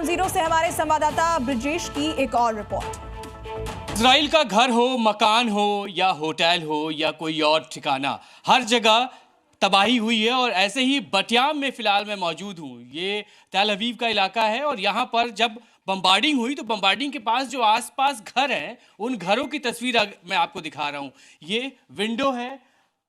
Zero से हमारे संवाददाता ब्रिजेश की एक और रिपोर्ट। इजराइल का घर हो, मकान हो या होटल हो या कोई और ठिकाना, हर जगह तबाही हुई है। और ऐसे ही बटियाम में फिलहाल मैं मौजूद हूँ। ये तेल अवीव का इलाका है और यहाँ पर जब बम्बार्डिंग हुई तो बम्बार्डिंग के पास जो आसपास घर हैं उन घरों की तस्वीर मैं आपको दिखा रहा हूँ। ये विंडो है।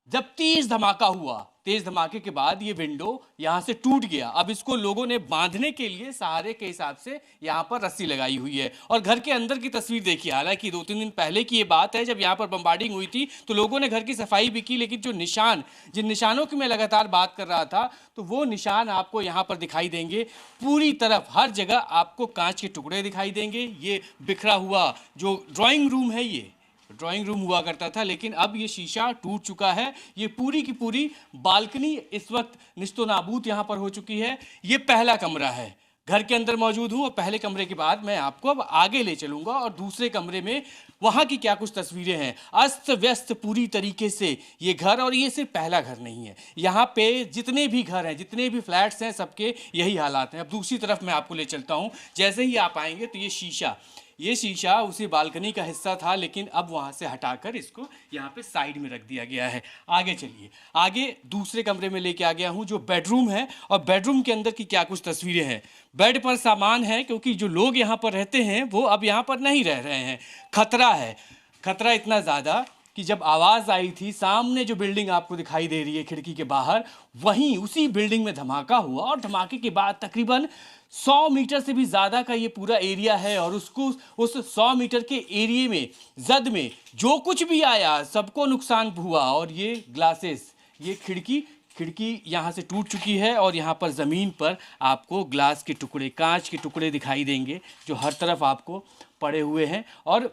जब तेज धमाका हुआ, तेज धमाके के बाद ये विंडो यहाँ से टूट गया। अब इसको लोगों ने बांधने के लिए सहारे के हिसाब से यहाँ पर रस्सी लगाई हुई है। और घर के अंदर की तस्वीर देखिए। हालांकि 2-3 दिन पहले की ये बात है जब यहाँ पर बम्बार्डिंग हुई थी तो लोगों ने घर की सफाई भी की, लेकिन जो निशान, जिन निशानों की मैं लगातार बात कर रहा था, तो वो निशान आपको यहाँ पर दिखाई देंगे। पूरी तरफ हर जगह आपको कांच के टुकड़े दिखाई देंगे। ये बिखरा हुआ जो ड्राइंग रूम है, ये ड्राइंग रूम हुआ करता था, लेकिन अब ये शीशा टूट चुका है। ये पूरी की पूरी बालकनी इस वक्त निस्तो नाबूद यहाँ पर हो चुकी है। ये पहला कमरा है, घर के अंदर मौजूद हूँ और पहले कमरे के बाद मैं आपको अब आगे ले चलूंगा और दूसरे कमरे में वहाँ की क्या कुछ तस्वीरें हैं। अस्त व्यस्त पूरी तरीके से ये घर, और ये सिर्फ पहला घर नहीं है। यहाँ पे जितने भी घर हैं, जितने भी फ्लैट्स हैं, सबके यही हालात हैं। अब दूसरी तरफ मैं आपको ले चलता हूँ। जैसे ही आप आएंगे तो ये शीशा उसी बालकनी का हिस्सा था, लेकिन अब वहाँ से हटाकर इसको यहाँ पे साइड में रख दिया गया है। आगे चलिए, आगे दूसरे कमरे में लेके आ गया हूँ जो बेडरूम है, और बेडरूम के अंदर की क्या कुछ तस्वीरें हैं। बेड पर सामान है, क्योंकि जो लोग यहाँ पर रहते हैं वो अब यहाँ पर नहीं रह रहे हैं। खतरा है, खतरा इतना ज़्यादा कि जब आवाज़ आई थी, सामने जो बिल्डिंग आपको दिखाई दे रही है खिड़की के बाहर, वहीं उसी बिल्डिंग में धमाका हुआ। और धमाके के बाद तकरीबन 100 मीटर से भी ज़्यादा का ये पूरा एरिया है, और उसको उस 100 मीटर के एरिया में, जद में जो कुछ भी आया सबको नुकसान हुआ। और ये ग्लासेस, ये खिड़की यहाँ से टूट चुकी है, और यहाँ पर ज़मीन पर आपको ग्लास के टुकड़े, कांच के टुकड़े दिखाई देंगे जो हर तरफ आपको पड़े हुए हैं। और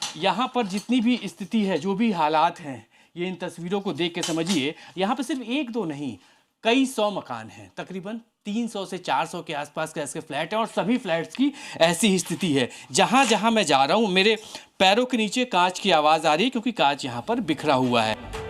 यहाँ पर जितनी भी स्थिति है, जो भी हालात हैं, ये इन तस्वीरों को देख के समझिए। यहाँ पर सिर्फ 1-2 नहीं, कई 100 मकान हैं। तकरीबन 300 से 400 के आसपास के ऐसे फ्लैट हैं, और सभी फ्लैट्स की ऐसी ही स्थिति है। जहाँ जहाँ मैं जा रहा हूँ, मेरे पैरों के नीचे कांच की आवाज़ आ रही है, क्योंकि कांच यहाँ पर बिखरा हुआ है।